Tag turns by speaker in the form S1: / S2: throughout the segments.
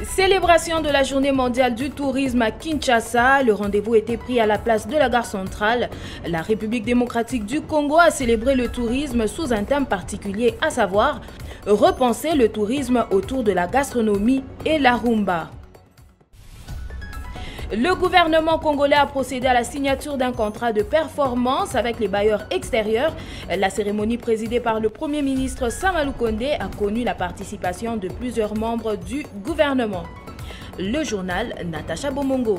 S1: Célébration de la journée mondiale du tourisme à Kinshasa. Le rendez-vous était pris à la place de la gare centrale. La République démocratique du Congo a célébré le tourisme sous un thème particulier, à savoir repenser le tourisme autour de la gastronomie et la rumba. Le gouvernement congolais a procédé à la signature d'un contrat de performance avec les bailleurs extérieurs. La cérémonie présidée par le Premier ministre Sama Lukonde a connu la participation de plusieurs membres du gouvernement. Le journal Natacha Bomongo.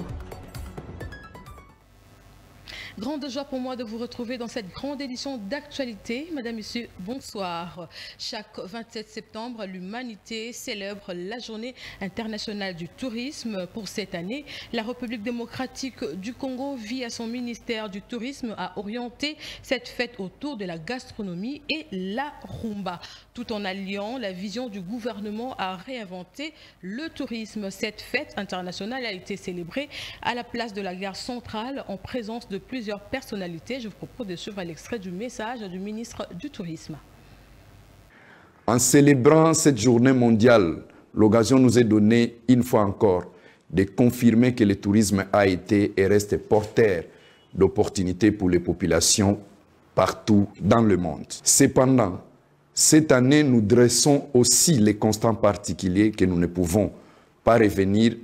S2: Grande joie pour moi de vous retrouver dans cette grande édition d'actualité. Madame, Monsieur, bonsoir. Chaque 27 septembre, l'humanité célèbre la journée internationale du tourisme. Pour cette année, la République démocratique du Congo, via son ministère du tourisme, a orienté cette fête autour de la gastronomie et la rumba, tout en alliant la vision du gouvernement à réinventer le tourisme. Cette fête internationale a été célébrée à la place de la gare centrale en présence de plusieurs personnalités. Je vous propose de suivre l'extrait du message du ministre du Tourisme.
S3: En célébrant cette journée mondiale, l'occasion nous est donnée une fois encore de confirmer que le tourisme a été et reste porteur d'opportunités pour les populations partout dans le monde. Cependant, cette année, nous dressons aussi les constats particuliers que nous ne pouvons pas revenir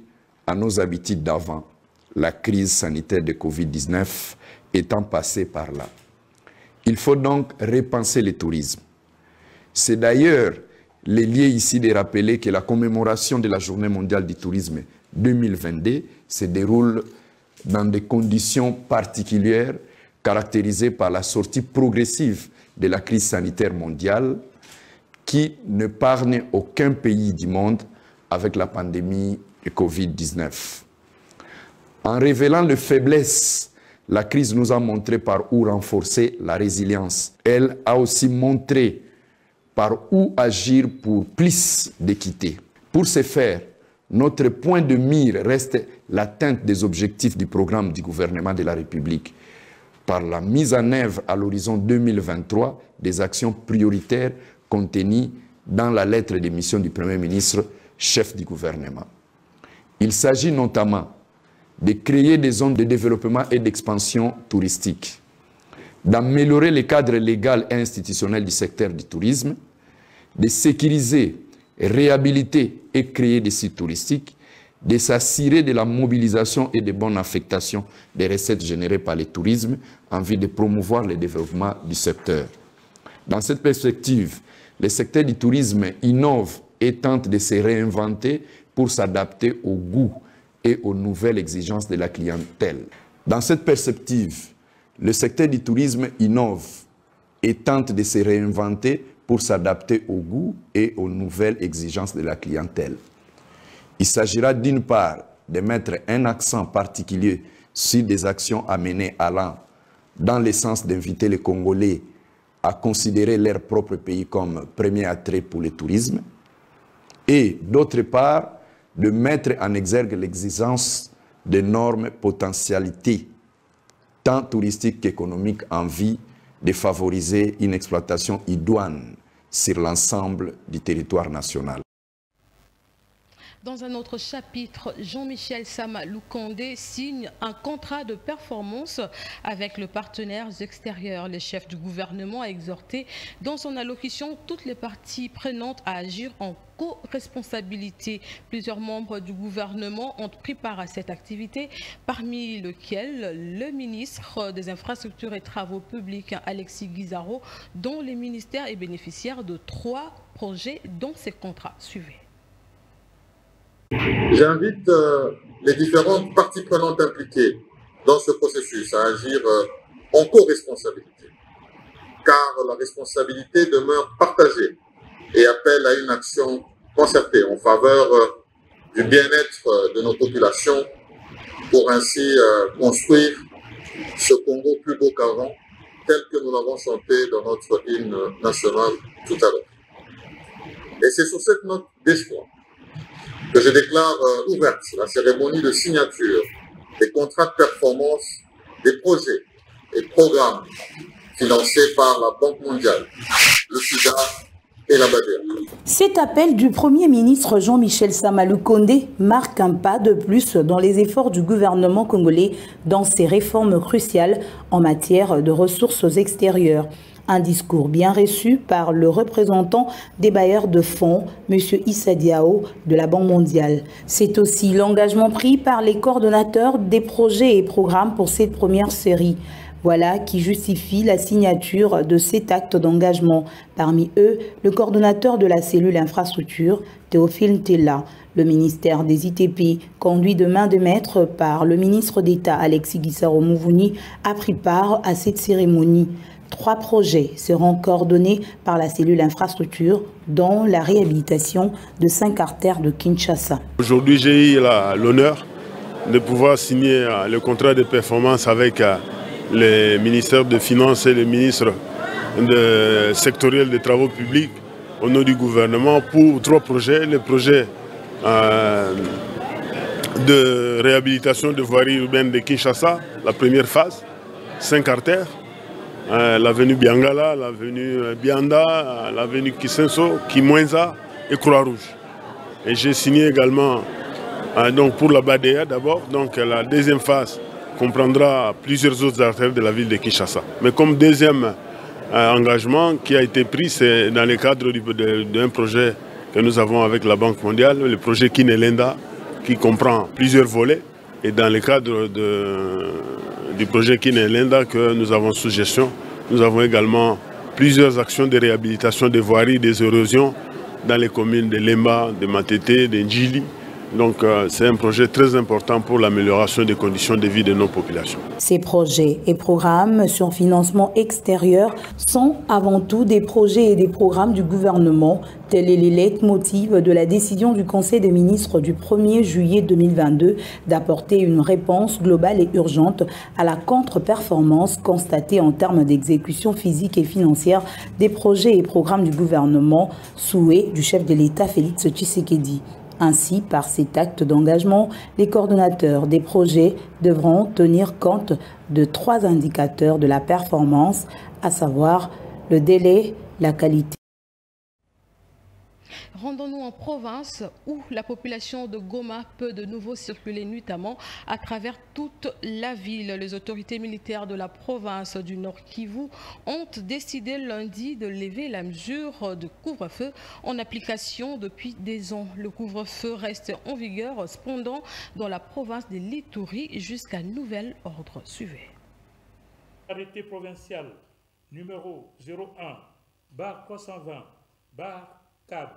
S3: à nos habitudes d'avant, la crise sanitaire de Covid-19 étant passée par là. Il faut donc repenser le tourisme. C'est d'ailleurs les liés ici de rappeler que la commémoration de la Journée mondiale du tourisme 2022 se déroule dans des conditions particulières caractérisées par la sortie progressive de la crise sanitaire mondiale qui ne n'épargne aucun pays du monde avec la pandémie de Covid-19. En révélant les faiblesses, la crise nous a montré par où renforcer la résilience. Elle a aussi montré par où agir pour plus d'équité. Pour ce faire, notre point de mire reste l'atteinte des objectifs du programme du gouvernement de la République par la mise en œuvre à l'horizon 2023 des actions prioritaires contenues dans la lettre de mission du Premier ministre, chef du gouvernement. Il s'agit notamment de créer des zones de développement et d'expansion touristique, d'améliorer le cadre légal et institutionnel du secteur du tourisme, de sécuriser, réhabiliter et créer des sites touristiques, de s'assurer de la mobilisation et de bonne affectation des recettes générées par le tourisme en vue de promouvoir le développement du secteur. Dans cette perspective, le secteur du tourisme innove et tente de se réinventer pour s'adapter aux goûts et aux nouvelles exigences de la clientèle. Dans cette perspective, le secteur du tourisme innove et tente de se réinventer pour s'adapter aux goûts et aux nouvelles exigences de la clientèle. Il s'agira d'une part de mettre un accent particulier sur des actions à mener allant dans le sens d'inviter les Congolais à considérer leur propre pays comme premier attrait pour le tourisme, et d'autre part, de mettre en exergue l'exigence d'énormes potentialités, tant touristiques qu'économiques, en vue de favoriser une exploitation idoine sur l'ensemble du territoire national.
S2: Dans un autre chapitre, Jean-Michel Sama Lukonde signe un contrat de performance avec le partenaire extérieur. Le chef du gouvernement a exhorté dans son allocution toutes les parties prenantes à agir en co-responsabilité. Plusieurs membres du gouvernement ont pris part à cette activité, parmi lesquels le ministre des Infrastructures et Travaux publics, Alexis Guizaro, dont le ministère est bénéficiaire de 3 projets dans ces contrats. Suivez.
S4: J'invite les différentes parties prenantes impliquées dans ce processus à agir en co-responsabilité, car la responsabilité demeure partagée et appelle à une action concertée en faveur du bien-être de nos populations pour ainsi construire ce Congo plus beau qu'avant, tel que nous l'avons chanté dans notre hymne national tout à l'heure. Et c'est sur cette note d'espoir que je déclare ouverte la cérémonie de signature des contrats de performance des projets et programmes financés par la Banque mondiale, le SIDA et la BADEA.
S5: Cet appel du Premier ministre Jean-Michel Sama Lukonde marque un pas de plus dans les efforts du gouvernement congolais dans ses réformes cruciales en matière de ressources extérieures. Un discours bien reçu par le représentant des bailleurs de fonds, M. Issa Diao de la Banque mondiale. C'est aussi l'engagement pris par les coordonnateurs des projets et programmes pour cette première série. Voilà qui justifie la signature de cet acte d'engagement. Parmi eux, le coordonnateur de la cellule infrastructure, Théophile Tella. Le ministère des ITP, conduit de main de maître par le ministre d'État Alexis Gisaro Mouvouni, a pris part à cette cérémonie. 3 projets seront coordonnés par la cellule infrastructure, dont la réhabilitation de 5 artères de Kinshasa.
S6: Aujourd'hui, j'ai eu l'honneur de pouvoir signer le contrat de performance avec les ministères de Finances et les ministres sectoriels des travaux publics au nom du gouvernement pour 3 projets. Le projet de réhabilitation de voirie urbaine de Kinshasa, la première phase, 5 artères. L'avenue Biangala, l'avenue Bianda, l'avenue Kisenso, Kimwenza et Croix-Rouge. Et j'ai signé également donc pour la BADEA d'abord, donc la deuxième phase comprendra plusieurs autres artères de la ville de Kinshasa. Mais comme deuxième engagement qui a été pris, c'est dans le cadre d'un projet que nous avons avec la Banque mondiale, le projet Kinelenda, qui comprend plusieurs volets. Et dans le cadre du projet Kinelenda que nous avons sous gestion, nous avons également plusieurs actions de réhabilitation des voiries, des érosions dans les communes de Lemba, de Matete, de Ndjili. Donc c'est un projet très important pour l'amélioration des conditions de vie de nos populations.
S5: Ces projets et programmes sur financement extérieur sont avant tout des projets et des programmes du gouvernement. Tel est le leitmotiv de la décision du Conseil des ministres du 1er juillet 2022 d'apporter une réponse globale et urgente à la contre-performance constatée en termes d'exécution physique et financière des projets et programmes du gouvernement, souhait du chef de l'État Félix Tshisekedi. Ainsi, par cet acte d'engagement, les coordonnateurs des projets devront tenir compte de 3 indicateurs de la performance, à savoir le délai, la qualité.
S2: Rendons-nous en province où la population de Goma peut de nouveau circuler nuitamment à travers toute la ville. Les autorités militaires de la province du Nord Kivu ont décidé lundi de lever la mesure de couvre-feu en application depuis des ans. Le couvre-feu reste en vigueur cependant dans la province de l'Ituri jusqu'à nouvel ordre. Suivez.
S7: Arrêté provincial numéro 01/320 CAB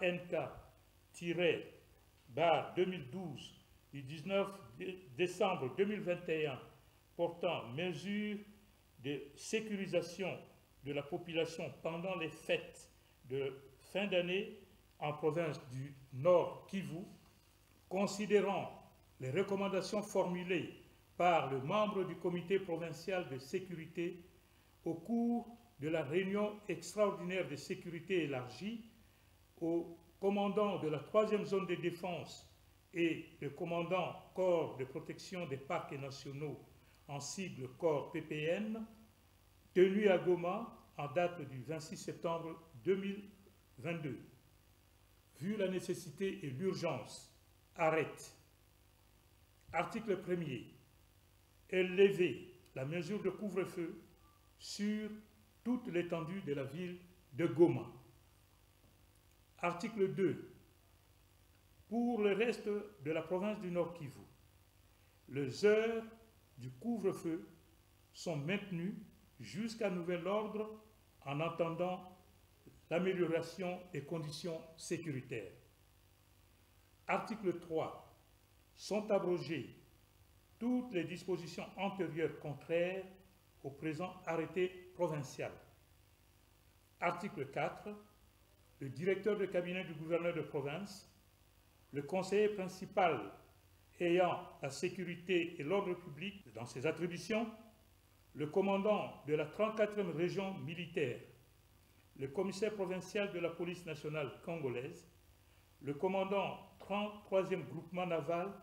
S7: NK-2012 du 19 décembre 2021 portant mesures de sécurisation de la population pendant les fêtes de fin d'année en province du Nord Kivu, considérant les recommandations formulées par le membre du comité provincial de sécurité au cours de la réunion extraordinaire de sécurité élargie, au commandant de la 3e zone de défense et le commandant corps de protection des parcs nationaux, en sigle corps PPN, tenu à Goma en date du 26 septembre 2022. Vu la nécessité et l'urgence, arrête. Article 1er. Élever la mesure de couvre-feu sur toute l'étendue de la ville de Goma. Article 2. Pour le reste de la province du Nord Kivu, les heures du couvre-feu sont maintenues jusqu'à nouvel ordre en attendant l'amélioration des conditions sécuritaires. Article 3. Sont abrogées toutes les dispositions antérieures contraires au présent arrêté provincial. Article 4. Le directeur de cabinet du gouverneur de province, le conseiller principal ayant la sécurité et l'ordre public dans ses attributions, le commandant de la 34e région militaire, le commissaire provincial de la police nationale congolaise, le commandant 33e groupement naval,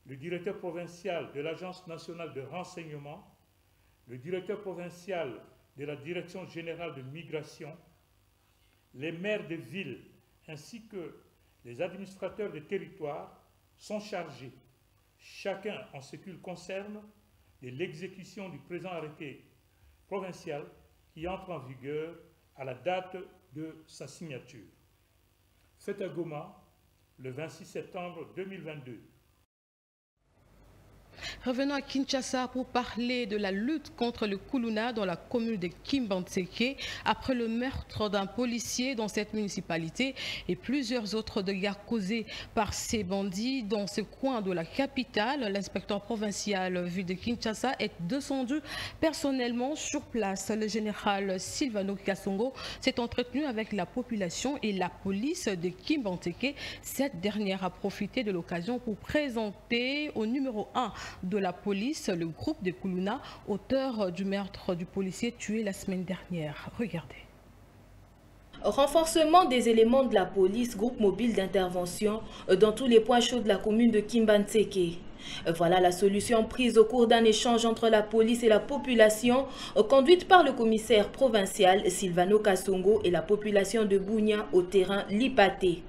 S7: le directeur provincial de l'Agence nationale de renseignement, le directeur provincial de la Direction générale de migration, les maires de villes ainsi que les administrateurs des territoires sont chargés, chacun en ce qui le concerne, de l'exécution du présent arrêté provincial qui entre en vigueur à la date de sa signature. Fait à Goma, le 26 septembre 2022.
S2: Revenons à Kinshasa pour parler de la lutte contre le Kuluna dans la commune de Kimbantseke après le meurtre d'un policier dans cette municipalité et plusieurs autres dégâts causés par ces bandits dans ce coin de la capitale. L'inspecteur provincial vu de Kinshasa est descendu personnellement sur place. Le général Sylvano Kasongo s'est entretenu avec la population et la police de Kimbantseke. Cette dernière a profité de l'occasion pour présenter au numéro 1 de la police le groupe de Kuluna, auteur du meurtre du policier tué la semaine dernière. Regardez.
S1: Renforcement des éléments de la police, groupe mobile d'intervention dans tous les points chauds de la commune de Kimbantseke. Voilà la solution prise au cours d'un échange entre la police et la population, conduite par le commissaire provincial Sylvano Kasongo et la population de Bunia au terrain Lipaté.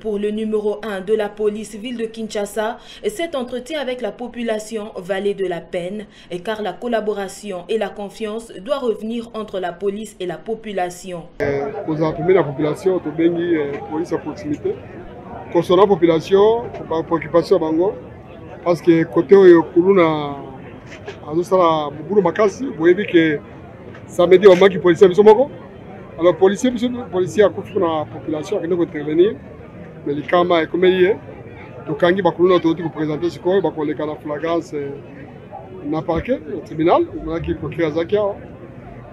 S1: Pour le numéro 1 de la police ville de Kinshasa, cet entretien avec la population valait de la peine, car la collaboration et la confiance doivent revenir entre la police et la population.
S8: Nous avons appelé la population, la police à proximité. Concernant la population, la préoccupation bango, parce que côté Kuluna, à nous ça beaucoup makasi, vous voyez que ça me dit au moins que policiers sont morts. Alors policiers a confié la population qui nous intervenir. Mais les camas est comme il est. Donc quand ils vont présenter ce qu'on va coller la flagrance dans le parquet, au tribunal, on a qui procure Zakia.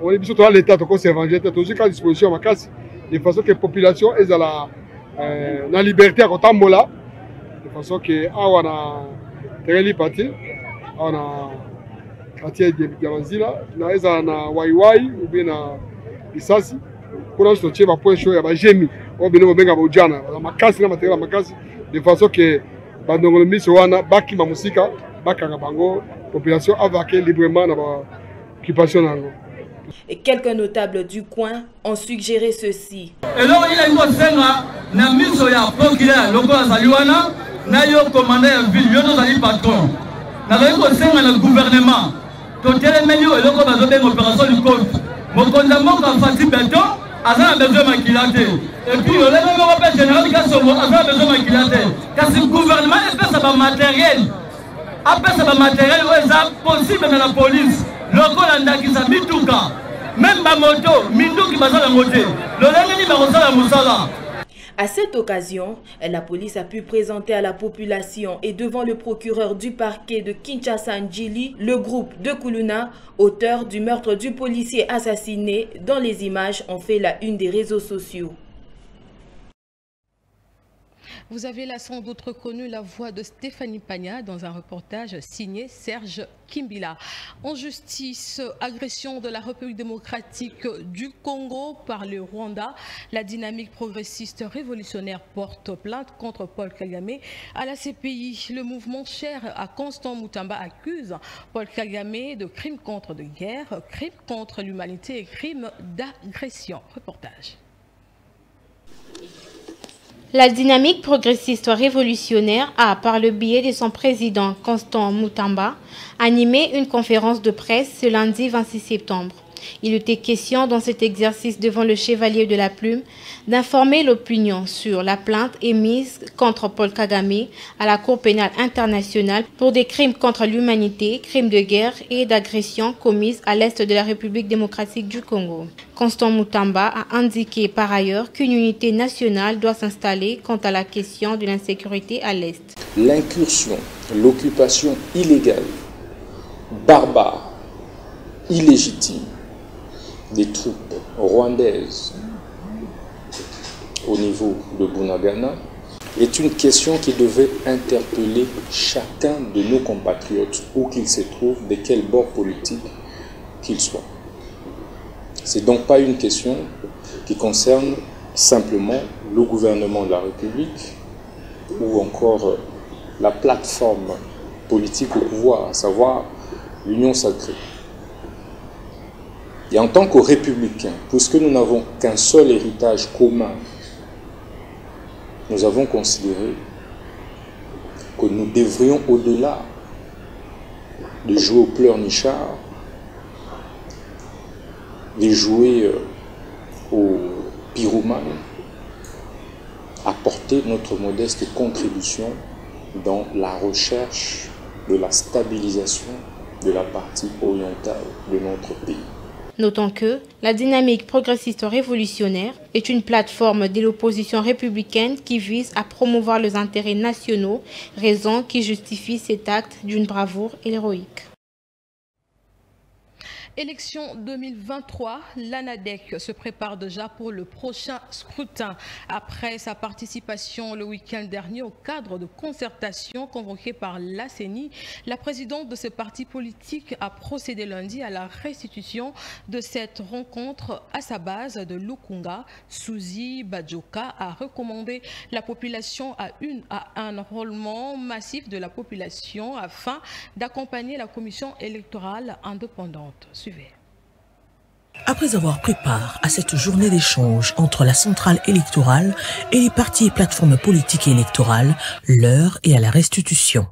S8: On est surtout à l'État, donc on s'est vengé, toujours à disposition à casse, de façon que la population est à la liberté à côté Mola, de façon que on a très parti, on a quartier de Diamanzila, on a Waiwai ou bien na Isasi, pour l'instant tu vas point chaud, il y a Gémi. De façon que la population a vaqué librement dans l'occupation.
S1: Et quelques notables du coin ont suggéré ceci.
S9: Et là, il y a une chose, na miso ya procureur, loko azaliwana, na yo commandant ville, yo no patron. Na ko senga na gouvernement. To tele melio loko bazo ben opération du code. Mo condamnement ka fati béton. Azan a besoin de maquillage. Et puis, le général Kasongo a besoin de maquillage. Car si le gouvernement a fait ça matériel, après ça matériel, c'est possible dans la police. Le Colanda qui s'est mis tout cas. Même ma moto, Mindou qui va dans la moto. Le Lengeni va rentrer la Moussala.
S1: À cette occasion, la police a pu présenter à la population et devant le procureur du parquet de Kinshasa Njili le groupe de Kuluna, auteur du meurtre du policier assassiné, dont les images ont fait la une des réseaux sociaux.
S2: Vous avez là sans doute reconnu la voix de Stéphanie Pagna dans un reportage signé Serge Kimbila. En justice, agression de la République démocratique du Congo par le Rwanda. La dynamique progressiste révolutionnaire porte plainte contre Paul Kagame à la CPI. Le mouvement cher à Constant Mutamba accuse Paul Kagame de crimes contre de guerre, crimes contre l'humanité et crimes d'agression. Reportage.
S10: La dynamique progressiste révolutionnaire a, par le biais de son président Constant Mutamba, animé une conférence de presse ce lundi 26 septembre. Il était question dans cet exercice devant le Chevalier de la Plume d'informer l'opinion sur la plainte émise contre Paul Kagame à la Cour pénale internationale pour des crimes contre l'humanité, crimes de guerre et d'agression commises à l'est de la République démocratique du Congo. Constant Mutamba a indiqué par ailleurs qu'une unité nationale doit s'installer quant à la question de l'insécurité à l'est.
S11: L'incursion, l'occupation illégale, barbare, illégitime des troupes rwandaises au niveau de Bunagana est une question qui devait interpeller chacun de nos compatriotes, où qu'il se trouve, de quel bord politique qu'il soit. Ce n'est donc pas une question qui concerne simplement le gouvernement de la République ou encore la plateforme politique au pouvoir, à savoir l'Union sacrée. Et en tant que républicains, puisque nous n'avons qu'un seul héritage commun, nous avons considéré que nous devrions, au-delà de jouer au pleurnichard, de jouer au pyromane, apporter notre modeste contribution dans la recherche de la stabilisation de la partie orientale de notre pays.
S10: Notons que la dynamique progressiste révolutionnaire est une plateforme de l'opposition républicaine qui vise à promouvoir les intérêts nationaux, raison qui justifie cet acte d'une bravoure héroïque.
S2: Élection 2023, l'ANADEC se prépare déjà pour le prochain scrutin. Après sa participation le week-end dernier au cadre de concertation convoquée par la CENI, la présidente de ce parti politique a procédé lundi à la restitution de cette rencontre à sa base de Lukunga. Suzy Badjoka a recommandé la population à un enrôlement massif de la population afin d'accompagner la commission électorale indépendante. Suivez.
S12: Après avoir pris part à cette journée d'échange entre la centrale électorale et les partis et plateformes politiques et électorales, l'heure est à la restitution.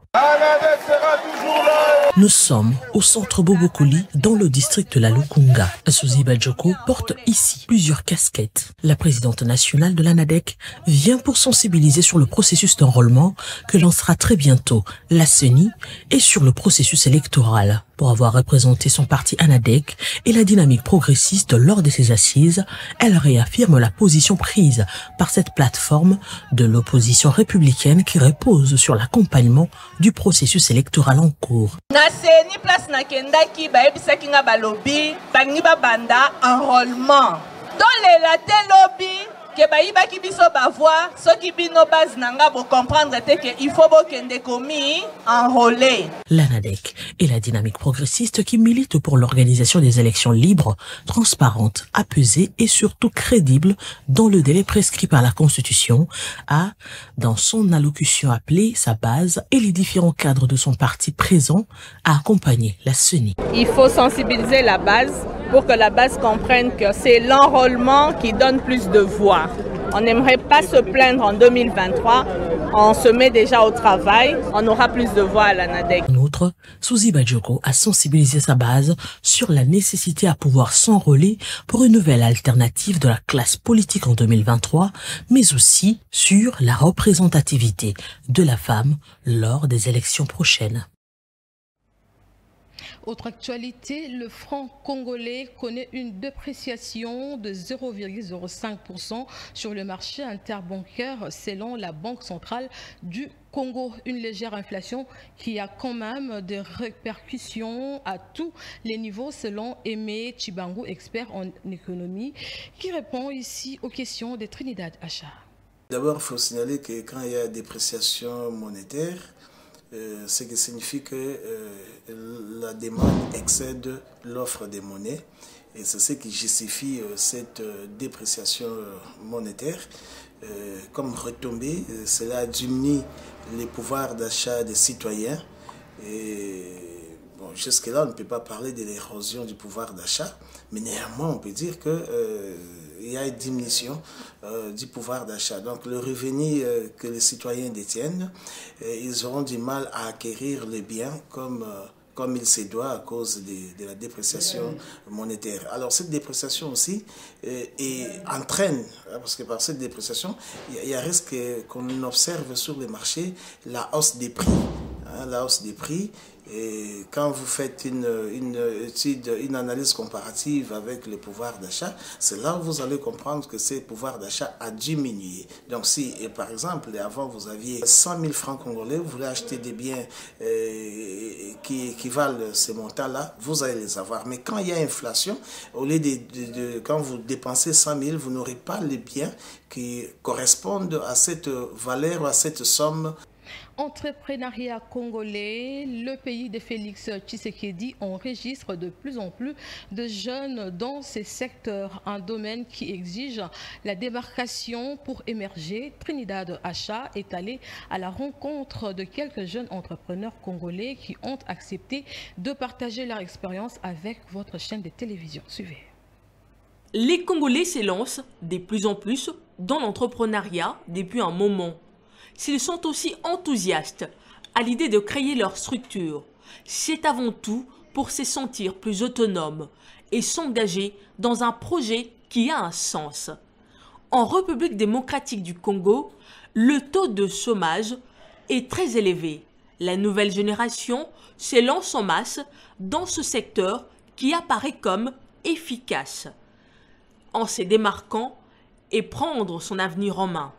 S12: Nous sommes au centre Bobokoli, dans le district de la Lukunga. Suzy Badjoko porte ici plusieurs casquettes. La présidente nationale de l'ANADEC vient pour sensibiliser sur le processus d'enrôlement que lancera très bientôt la CENI et sur le processus électoral. Pour avoir représenté son parti ANADEC et la dynamique progressiste lors de ses assises, elle réaffirme la position prise par cette plateforme de l'opposition républicaine qui repose sur l'accompagnement du processus électoral en cours.
S13: Na CENI place na kendaki bayebisaki nga balobi bangi babanda enrôlement. Dans les laté lobby que bayibaki biso bavoie soki bino base nanga bo comprendre que il faut bokende komi enrôler.
S12: L'ANADEC est la dynamique progressiste qui milite pour l'organisation des élections libres, transparentes, apaisées et surtout crédibles dans le délai prescrit par la Constitution, a, dans son allocution appelée sa base et les différents cadres de son parti présents, à accompagner la CENI.
S13: Il faut sensibiliser la base pour que la base comprenne que c'est l'enrôlement qui donne plus de voix. On n'aimerait pas se plaindre en 2023, on se met déjà au travail, on aura plus de voix à l'ANADEC.
S12: En outre, Suzy Badjoko a sensibilisé sa base sur la nécessité à pouvoir s'enrôler pour une nouvelle alternative de la classe politique en 2023, mais aussi sur la représentativité de la femme lors des élections prochaines.
S2: Autre actualité, le franc congolais connaît une dépréciation de 0,05% sur le marché interbancaire selon la Banque centrale du Congo. Une légère inflation qui a quand même des répercussions à tous les niveaux selon Aimé Chibangu, expert en économie, qui répond ici aux questions de Trinidad Acha.
S14: D'abord, il faut signaler que quand il y a dépréciation monétaire, ce qui signifie que la demande excède l'offre des monnaies et c'est ce qui justifie cette dépréciation monétaire. Comme retombée, cela diminue les pouvoirs d'achat des citoyens et bon, jusque-là on ne peut pas parler de l'érosion du pouvoir d'achat, mais néanmoins on peut dire que il y a une diminution du pouvoir d'achat. Donc le revenu que les citoyens détiennent, ils auront du mal à acquérir les biens comme il se doit à cause de la dépréciation monétaire. Alors cette dépréciation aussi entraîne, parce que par cette dépréciation, il y a risque qu'on observe sur les marchés la hausse des prix. La hausse des prix. Et quand vous faites une étude, une analyse comparative avec le pouvoir d'achat, c'est là où vous allez comprendre que ce pouvoir d'achat a diminué. Donc si, par exemple, avant vous aviez 100 000 francs congolais, vous voulez acheter des biens qui équivalent ces montants-là, vous allez les avoir. Mais quand il y a inflation, au lieu quand vous dépensez 100 000, vous n'aurez pas les biens qui correspondent à cette valeur, à cette somme.
S2: Entrepreneuriat congolais, le pays de Félix Tshisekedi enregistre de plus en plus de jeunes dans ces secteurs, un domaine qui exige la démarcation pour émerger. Trinidad Acha est allé à la rencontre de quelques jeunes entrepreneurs congolais qui ont accepté de partager leur expérience avec votre chaîne de télévision. Suivez.
S15: Les Congolais s'élancent de plus en plus dans l'entrepreneuriat depuis un moment. S'ils sont aussi enthousiastes à l'idée de créer leur structure, c'est avant tout pour se sentir plus autonomes et s'engager dans un projet qui a un sens. En République démocratique du Congo, le taux de chômage est très élevé. La nouvelle génération s'élance en masse dans ce secteur qui apparaît comme efficace, en se démarquant et prendre son avenir en main.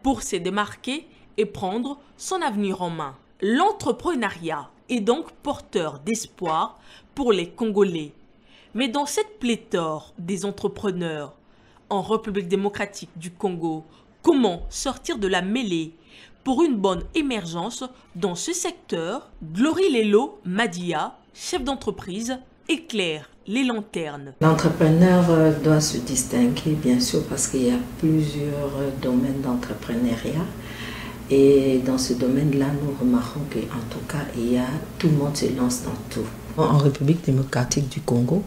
S15: Pour se démarquer et prendre son avenir en main, l'entrepreneuriat est donc porteur d'espoir pour les Congolais. Mais dans cette pléthore des entrepreneurs en République démocratique du Congo, comment sortir de la mêlée pour une bonne émergence dans ce secteur? Glory Lelo Madia, chef d'entreprise, éclaire les lanternes.
S16: L'entrepreneur doit se distinguer, bien sûr, parce qu'il y a plusieurs domaines d'entrepreneuriat. Et dans ce domaine-là, nous remarquons qu'en tout cas, tout le monde se lance dans tout. En République démocratique du Congo,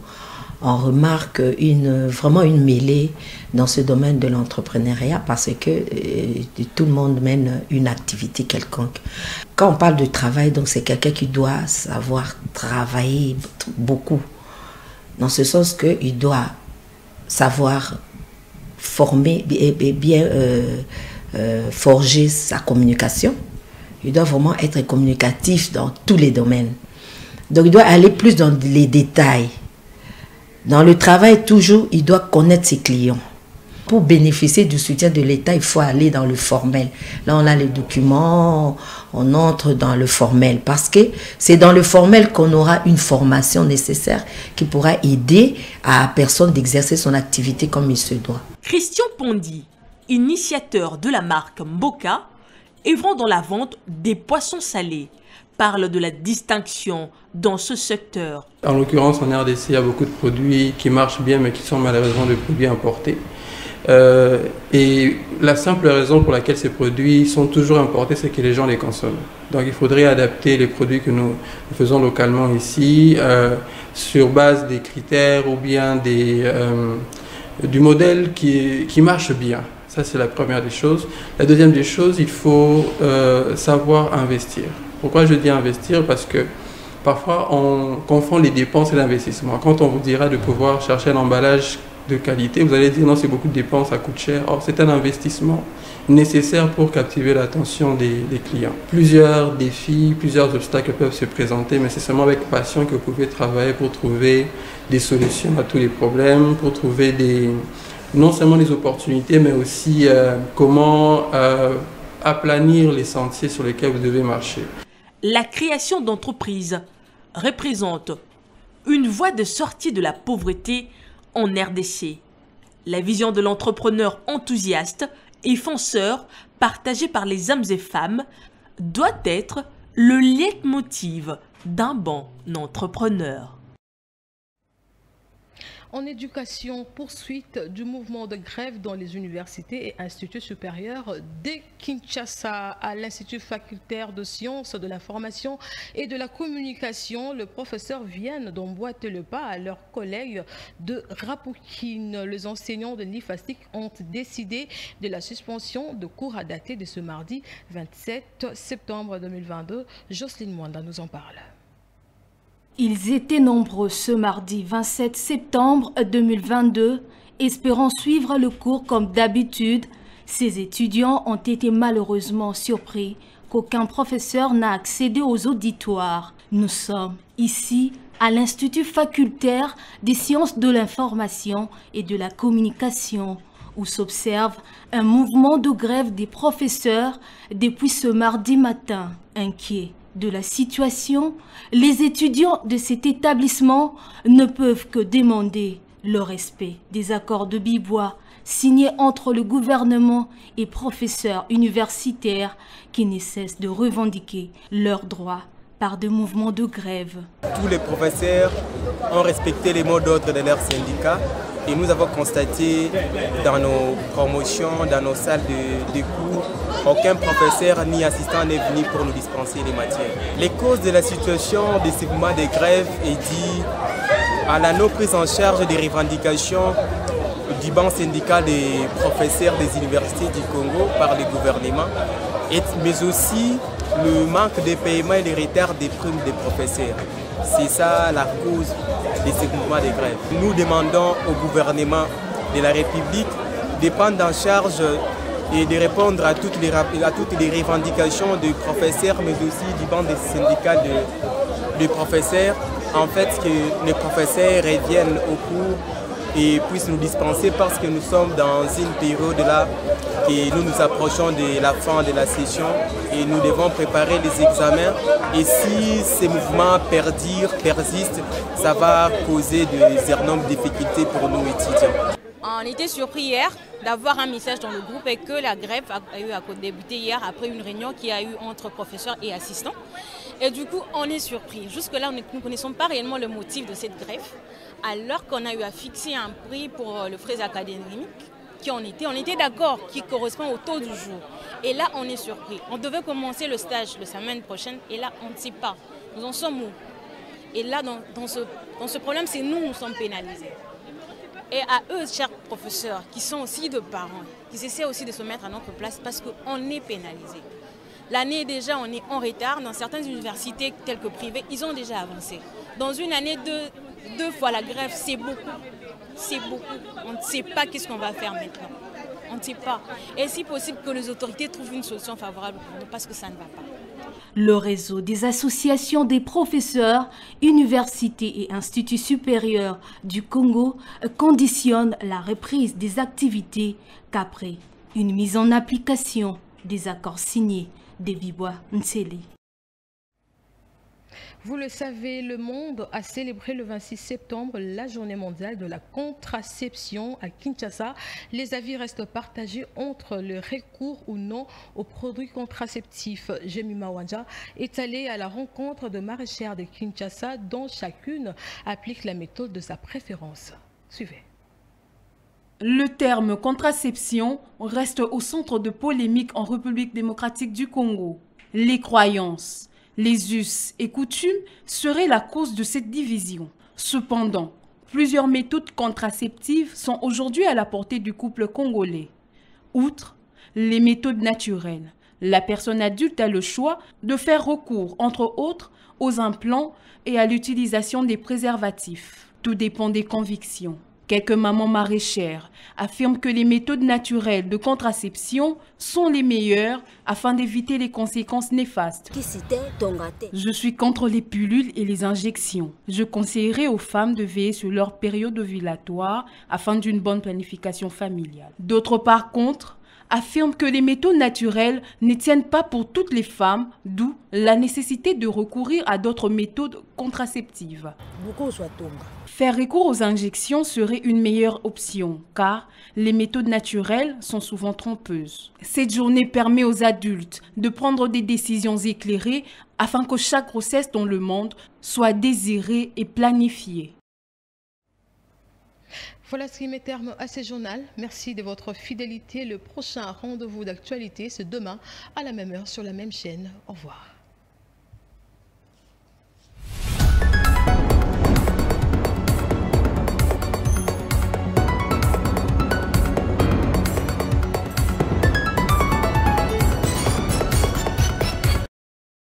S16: on remarque vraiment une mêlée dans ce domaine de l'entrepreneuriat parce que tout le monde mène une activité quelconque. Quand on parle de travail, donc c'est quelqu'un qui doit savoir travailler beaucoup. Dans ce sens qu'il doit savoir former et bien forger sa communication. Il doit vraiment être communicatif dans tous les domaines. Donc il doit aller plus dans les détails. Dans le travail, toujours, il doit connaître ses clients. Pour bénéficier du soutien de l'État, il faut aller dans le formel. Là, on a les documents, on entre dans le formel. Parce que c'est dans le formel qu'on aura une formation nécessaire qui pourra aider à la personne d'exercer son activité comme il se doit.
S15: Christian Pondy, initiateur de la marque Mboka, œuvrant dans la vente des poissons salés, parle de la distinction dans ce secteur.
S17: En l'occurrence, en RDC, il y a beaucoup de produits qui marchent bien, mais qui sont malheureusement des produits importés. Et la simple raison pour laquelle ces produits sont toujours importés, c'est que les gens les consomment. Donc il faudrait adapter les produits que nous faisons localement ici sur base des critères ou bien du modèle qui marche bien. Ça, c'est la première des choses. La deuxième des choses, il faut savoir investir. Pourquoi je dis investir? Parce que parfois, on confond les dépenses et l'investissement. Quand on vous dira de pouvoir chercher un emballage de qualité, vous allez dire non, c'est beaucoup de dépenses, ça coûte cher. Or, c'est un investissement nécessaire pour captiver l'attention des clients. Plusieurs défis, plusieurs obstacles peuvent se présenter, mais c'est seulement avec passion que vous pouvez travailler pour trouver des solutions à tous les problèmes, pour trouver non seulement des opportunités, mais aussi comment aplanir les sentiers sur lesquels vous devez marcher.
S15: La création d'entreprises représente une voie de sortie de la pauvreté en RDC. La vision de l'entrepreneur enthousiaste et fonceur, partagée par les hommes et femmes, doit être le leitmotiv d'un bon entrepreneur.
S2: En éducation, poursuite du mouvement de grève dans les universités et instituts supérieurs de Kinshasa. À l'Institut facultaire de sciences de l'information et de la communication, le professeur viennent d'emboîter le pas à leurs collègues de Rapoukine. Les enseignants de l'IFASTIC ont décidé de la suspension de cours à dater de ce mardi 27 septembre 2022. Jocelyne Mwanda nous en parle.
S1: Ils étaient nombreux ce mardi 27 septembre 2022, espérant suivre le cours comme d'habitude. Ces étudiants ont été malheureusement surpris qu'aucun professeur n'a accédé aux auditoires. Nous sommes ici à l'Institut facultaire des sciences de l'information et de la communication, où s'observe un mouvement de grève des professeurs depuis ce mardi matin. Inquiets de la situation, les étudiants de cet établissement ne peuvent que demander le respect des accords de Bibois signés entre le gouvernement et professeurs universitaires qui ne cessent de revendiquer leurs droits par des mouvements de grève.
S18: Tous les professeurs ont respecté les mots d'ordre de leur syndicat et nous avons constaté dans nos promotions, dans nos salles de cours, aucun professeur ni assistant n'est venu pour nous dispenser les matières. Les causes de la situation de ces mouvements de grève est due à la non prise en charge des revendications du banc syndical des professeurs des universités du Congo par le gouvernement, mais aussi le manque de paiement et les retards des primes des professeurs. C'est ça la cause de ce mouvement de grève. Nous demandons au gouvernement de la République de prendre en charge et de répondre à toutes les revendications des professeurs, mais aussi du banc des syndicats de professeurs. En fait, que les professeurs reviennent au cours et puissent nous dispenser parce que nous sommes dans une période là et nous nous approchons de la fin de la session et nous devons préparer les examens. Et si ces mouvements persistent, ça va causer d'énormes difficultés pour nous étudiants.
S19: On était surpris hier d'avoir un message dans le groupe et que la grève a eu à débuter hier après une réunion qu'il y a eu entre professeurs et assistants. Et du coup, on est surpris. Jusque-là, nous ne connaissons pas réellement le motif de cette grève, alors qu'on a eu à fixer un prix pour le frais académique on était d'accord, qui correspond au taux du jour. Et là, on est surpris. On devait commencer le stage la semaine prochaine et là, on ne sait pas. Nous en sommes où? Et là, dans ce problème, c'est nous sommes pénalisés. Et à eux, chers professeurs, qui sont aussi de parents, qui essaient aussi de se mettre à notre place parce qu'on est pénalisés. L'année déjà, on est en retard. Dans certaines universités, telles que privées, ils ont déjà avancé. Dans une année, deux fois la grève, c'est beaucoup. C'est beaucoup. On ne sait pas qu'est-ce qu'on va faire maintenant. On ne sait pas. Et si possible que les autorités trouvent une solution favorable pour nous parce que ça ne va pas.
S20: Le réseau des associations des professeurs, universités et instituts supérieurs du Congo conditionne la reprise des activités qu'après une mise en application des accords signés de Vibwa Ntseli.
S2: Vous le savez, le monde a célébré le 26 septembre la journée mondiale de la contraception à Kinshasa. Les avis restent partagés entre le recours ou non aux produits contraceptifs. Jemima Wanja est allée à la rencontre de maraîchères de Kinshasa dont chacune applique la méthode de sa préférence. Suivez.
S21: Le terme contraception reste au centre de polémiques en République démocratique du Congo. Les croyances, les us et coutumes seraient la cause de cette division. Cependant, plusieurs méthodes contraceptives sont aujourd'hui à la portée du couple congolais. Outre les méthodes naturelles, la personne adulte a le choix de faire recours, entre autres, aux implants et à l'utilisation des préservatifs. Tout dépend des convictions. Quelques mamans maraîchères affirment que les méthodes naturelles de contraception sont les meilleures afin d'éviter les conséquences néfastes. Je suis contre les pilules et les injections. Je conseillerais aux femmes de veiller sur leur période ovulatoire afin d'une bonne planification familiale. D'autres, par contre, affirment que les méthodes naturelles ne tiennent pas pour toutes les femmes, d'où la nécessité de recourir à d'autres méthodes contraceptives. Faire recours aux injections serait une meilleure option, car les méthodes naturelles sont souvent trompeuses. Cette journée permet aux adultes de prendre des décisions éclairées afin que chaque grossesse dans le monde soit désirée et planifiée.
S2: Voilà ce qui met terme à ce journal. Merci de votre fidélité. Le prochain rendez-vous d'actualité, c'est demain à la même heure sur la même chaîne. Au revoir.